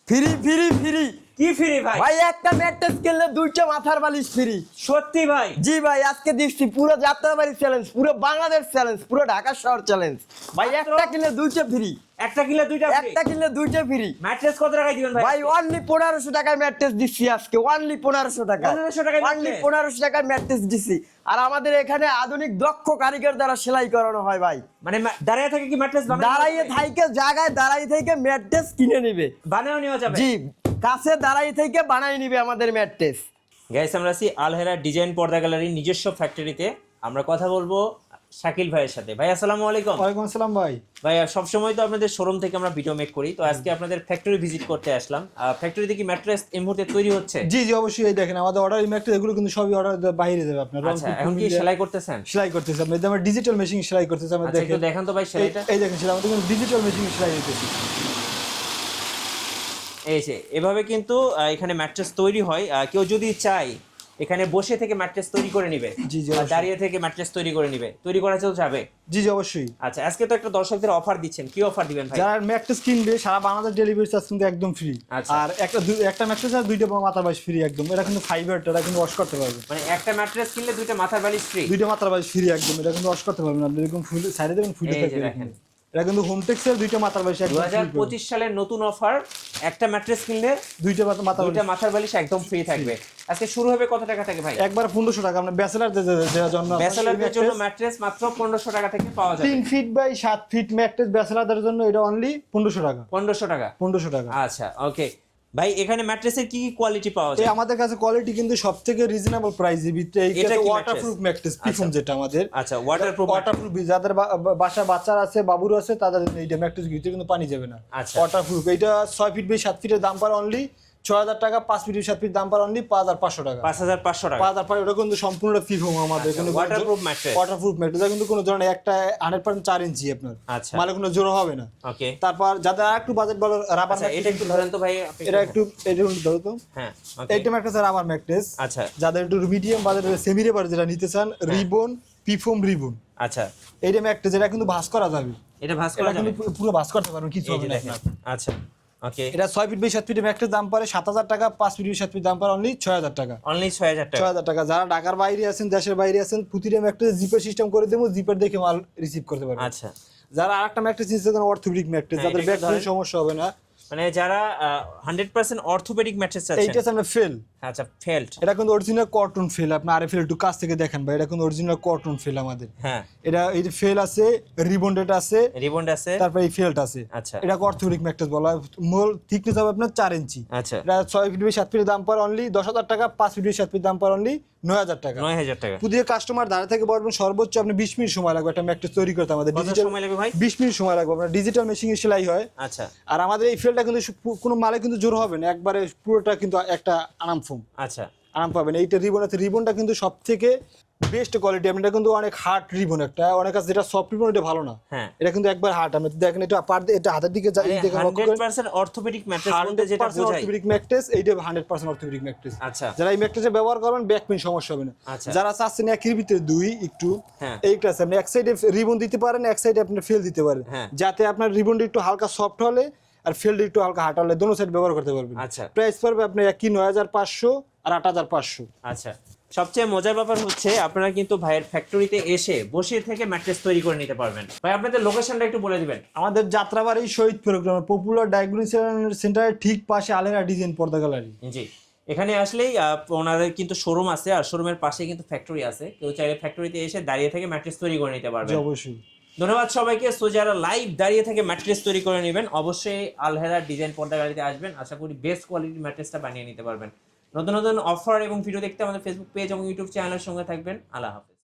Free free free. কি free ভাই? ভাই একটা ম্যাট্রেস কিনলে দুইটা মাথার বালিশ ফ্রি। সত্যি ভাই? জি ভাই, আজকে দিচ্ছি পুরো যাত্রাবাড়ি চ্যালেঞ্জ, পুরো বাংলাদেশ চ্যালেঞ্জ, পুরো ঢাকা শহর চ্যালেঞ্জ। ভাই একটা কিনলে দুইটা ফ্রি। একটা কিনলে দুইটা ফ্রি? একটা কিনলে দুইটা ফ্রি। ম্যাট্রেস কত টাকায় দিবেন ভাই? ভাই অনলি 1500 টাকায় ম্যাট্রেস দিচ্ছি আজকে, অনলি 1500 টাকা। 1500 টাকায় অনলি mattress? 1500 টাকায় ম্যাট্রেস দিচ্ছি। আর আমাদের এখানে আধুনিক দক্ষ কারিগর দ্বারা সেলাই করানো হয় ভাই। মানে দাঁড়িয়ে থেকে কি ম্যাট্রেস দাঁড়াইয়ে থাইকে জায়গায় দাঁড়াই থেকে ম্যাট্রেস কিনে নেবে। বানাও নেওয়া যাবে? জি, কাছে দাঁড়াই থেকে বানাই নিবে আমাদের ম্যাট্রেস। গাইস, আমরা আছি আলহেরা ডিজাইন পর্দা গ্যালারির নিজস্ব ফ্যাক্টরিতে। আমরা কথা বলবো শাকিল ভাইয়ের সাথে। ভাই আসসালামু আলাইকুম। ওয়ালাইকুম আসসালাম ভাই। ভাই সবসময় তো আপনাদের শোরুম থেকে আমরা ভিডিও মেক করি, তো আজকে আপনাদের ফ্যাক্টরি ভিজিট করতে আসলাম। ফ্যাক্টরিতে কি ম্যাট্রেস এই মুহূর্তে তৈরি হচ্ছে? জি জি অবশ্যই, এই দেখেন আমাদের অর্ডার ম্যাট্রেস এগুলো কিন্তু সবই অর্ডার বাইরে যাবে আপনার। আচ্ছা, এখন কি সেলাই করতেছেন? সেলাই করতেছি আমরা, আমরা ডিজিটাল মেশিন সেলাই করতেছি আমরা। আচ্ছা, একটু দেখেন দেখান তো ভাই সেলাইটা। এই দেখেন সেটা আমাদের ডিজিটাল মেশিন সেলাই করতেছি। এই যে এভাবে কিন্তু এখানে ম্যাট্রেস তৈরি হয়। কেউ যদি চায় এখানে বসে থেকে ম্যাট্রেস তৈরি করে নিবে, জি জি বা অবশ্যই। দাঁড়িয়ে থেকে ম্যাট্রেস তৈরি করে নিবে, তৈরি করা যাবে। জি জি অবশ্যই। আচ্ছা, আজকে তো একটা দর্শকদের অফার দিচ্ছেন, কি অফার দিবেন ভাই? যারা ম্যাট্রেস কিনবে সারা বাংলাদেশ ডেলিভারি চার্জ কিন্তু একদম ফ্রি। আচ্ছা। আর একটা ম্যাট্রেস আর দুইটা মাথার বালিশ ফ্রি একদম। এটা কিন্তু ফাইবার, এটা কিন্তু ওয়াশ করতে পারবে। মানে একটা ম্যাট্রেস কিনলে দুইটা মাথার বালিশ ফ্রি? দুইটা মাথার বালিশ ফ্রি একদম, এটা কিন্তু ওয়াশ করতে পারবেন আপনি। এরকম ফুল সাইডে দেবেন, ফুলে এই যে থাকবে দেখেন। এটা কিন্তু হোমটেক্সের দুইটা মাথার বালিশ একদম free পাবেন। 2025 সালের নতুন অফার, একটা ম্যাট্রেস কিনলে দুইটা মাথার দুইটা বালিশ মাথার বালিশ একদম ফ্রি থাকবে। আজকে শুরু হবে কত টাকা থেকে ভাই? একবার 1500 টাকা। আমরা ব্যাচেলারদের জন্য ব্যাচেলারদের জন্য ম্যাট্রেস মাত্র 1500 টাকা থেকে পাওয়া যাবে। 3 ফিট বাই 7 ফিট ম্যাট্রেস ব্যাচেলারদের জন্য এটা অনলি 1500 টাকা। 1500 টাকা? 1500 টাকা। আচ্ছা, ওকে ভাই, এখানে ম্যাট্রেসের কি কি কোয়ালিটি পাওয়া এই যায়? আমাদের কাছে কোয়ালিটি কিন্তু সবথেকে রিজনেবল প্রাইসের ভিতরে। এটা কি ওয়াটারপ্রুফ ম্যাট্রেস পিফোম যেটা আমাদের। আচ্ছা, ওয়াটারপ্রুফ। ওয়াটারপ্রুফ যাদের বাসা বাচ্চারা আছে, বাবুর আছে, তাদের এইটা ম্যাট্রেস ভিতরে কিন্তু পানি যাবে না। আচ্ছা। ওয়াটারপ্রুফ। এটা 6 ফিট বাই 7 ফিটের দাম পার অনলি 6000 টাকা। 5 ফিট বাই 7 ফিট দাম পার অনলি 5500 টাকা। 5500 টাকা। 5500। ওটা কিন্তু সম্পূর্ণ পিফোম আমাদের। আচ্ছা, কোনো waterproof mattress। ওয়াটারপ্রুফ ম্যাট্রেস কিন্তু কোনো ধরনের একটা 100% 4 ইঞ্চি আপনার। আচ্ছা। মানে কোনো জোড়া হবে না। ওকে। তারপর যাদের একটু বাজেট বড় রাবার আচ্ছা, এটা একটু ধরেন তো ভাই আপনি। এটা একটু ধরো তো। হ্যাঁ, ওকে। এইটা ম্যাট্রেস রাবার ম্যাট্রেস। আচ্ছা। যাদের একটু মিডিয়াম বাজেটের সেমি রেবার যেটা নিতে চান, রিবন পিফোম রিবন। আচ্ছা, এইটা ম্যাট্রেস, এটা কিন্তু ভাঁজ করা যাবে। এটা ভাঁজ এটা করা যাবে? কিন্তু পুরো ভাঁজ করতে পারবেন, কিছু এই হবে যে না দেখেন। আপনার। আচ্ছা, ওকে। এটা 6 ফিট বাই 7 ফিটের ম্যাট্রেস দাম পড়ে 7000 টাকা। 5 ফিট বাই 7 ফিট দাম পড়ে অনলি 6000 টাকা। অনলি 6000 টাকা? 6000 টাকা। যারা ঢাকার বাইরে আছেন, দেশের বাইরে আছেন, প্রতিটা ম্যাট্রেস জিপের সিস্টেম করে দেবো, জিপের দেখে মাল রিসিভ করতে পারবেন। আচ্ছা। যারা আরেকটা ম্যাট্রেস নিতে চান, অর্থোপেডিক ম্যাট্রেস, হ্যাঁ, যাদের এটা ব্যাক একটু পেইন ধরেন। সমস্যা হবে না। মানে যারা 100% অর্থোপেডিক ম্যাট্রেস চাচ্ছেন। এইটা সামনে ফেল। আচ্ছা, ফেল্ট। এটা কিন্তু অরিজিনাল কটন ফেল। আপনি আরএফএল একটু কাছ থেকে দেখেন ভাই, এটা কিন্তু অরিজিনাল কটন ফেল আমাদের। হ্যাঁ, এটা এই যে ফেল আছে, রিবন্ডেড আছে, রিবন্ড আছে। তারপরে এই ফেলটা আছে। আচ্ছা। এটা অর্থোপেডিক ম্যাট্রেস বলা হয়। মূল থিকনেস হবে আপনার 4 ইঞ্চি। আচ্ছা, এটা 6 ফিট বাই 7 ফিটের দাম পড়ে অনলি 10000 টাকা। 5 ফিট বাই 7 ফিট দাম পড়ে অনলি 9000 টাকা। 9000 টাকা। পুদিয়ে কাস্টমার দাঁড়িয়ে থেকে বলবেন সর্বোচ্চ আপনি 20 মিনিট সময় লাগবে একটা ম্যাট্রেস তৈরি করতে আমাদের। কত ডিজিটাল সময় লাগবে ভাই? 20 মিনিট সময় লাগবে। আপনার ডিজিটাল মেশিনে সেলাই হয়। আচ্ছা, আর আমাদের এই ফেলটা কিন্তু কোনো মালে কিন্তু জোর হবে না, একবারে পুরোটা কিন্তু একটা আরাম ফোম আচ্ছা। আরাম পাবেন। এইটা রিবন আছে, রিবনটা কিন্তু সব থেকে বেস্ট কোয়ালিটি। এটা কিন্তু অনেক হার্ড রিবন। একটা অনেক আছে যেটা সফট রিবন, এটা ভালো না। হ্যাঁ। এটা কিন্তু একবার হার্ড। আপনি দেখেন এটা এটা হাতের দিকে দেখে লক্ষ্য করেন। 100% অর্থোপেডিক ম্যাট্রেস বলতে যেটা 100% বোঝায়। অর্থোপেডিক ম্যাট্রেস, এইটা 100% অর্থোপেডিক ম্যাট্রেস। আচ্ছা। যারা এই ম্যাট্রেসে ব্যবহার করবেন ব্যাক পেইন সমস্যা হবে না। আচ্ছা। যারা চাচ্ছেন একের ভিতরে দুই একটু, হ্যাঁ। এইটা আছে আপনি এক সাইডে রিবন দিতে পারেন, এক সাইডে আপনি ফেল দিতে পারেন, হ্যাঁ। যাতে আপনার রিবনটা একটু হালকা সফট হলে আর ফেলটা একটু হালকা হার্ড হলে দোনো সাইড ব্যবহার করতে পারবেন। আচ্ছা। প্রাইস পড়বে আপনি একই 9500 আর 8500। আচ্ছা, সবচেয়ে মজার ব্যাপার হচ্ছে আপনারা কিন্তু ভাইয়ের ফ্যাক্টরিতে এসে বসে থেকে ম্যাট্রেস তৈরি করে নিতে পারবেন। ভাই আপনাদের লোকেশনটা একটু বলে দিবেন। আমাদের যাত্রাবাড়ি শহীদ প্রোগ্রাম পপুলার ডায়াগনস্টিক সেন্টারের ঠিক পাশে আলেরা ডিজাইন পর্দা গ্যালারি। জি, এখানে আসলেই ওনাদের কিন্তু শোরুম আছে, আর শোরুমের পাশে কিন্তু ফ্যাক্টরি আছে। কেউ চাইলে ফ্যাক্টরিতে এসে দাঁড়িয়ে থেকে ম্যাট্রেস তৈরি করে নিতে পারবেন। অবশ্যই। ধন্যবাদ সবাইকে। সো যারা লাইভ দাঁড়িয়ে থেকে ম্যাট্রেস তৈরি করে নেবেন, অবশ্যই আলহেরা ডিজাইন পর্দা গ্যালারিতে আসবেন। আশা করি বেস্ট কোয়ালিটির ম্যাট্রেসটা বানিয়ে নিতে পারবেন। নতুন নতুন অফার এবং ভিডিও দেখতে আমাদের ফেসবুক পেজ এবং ইউটিউব চ্যানেলের সঙ্গে থাকবেন। আল্লাহ হাফেজ।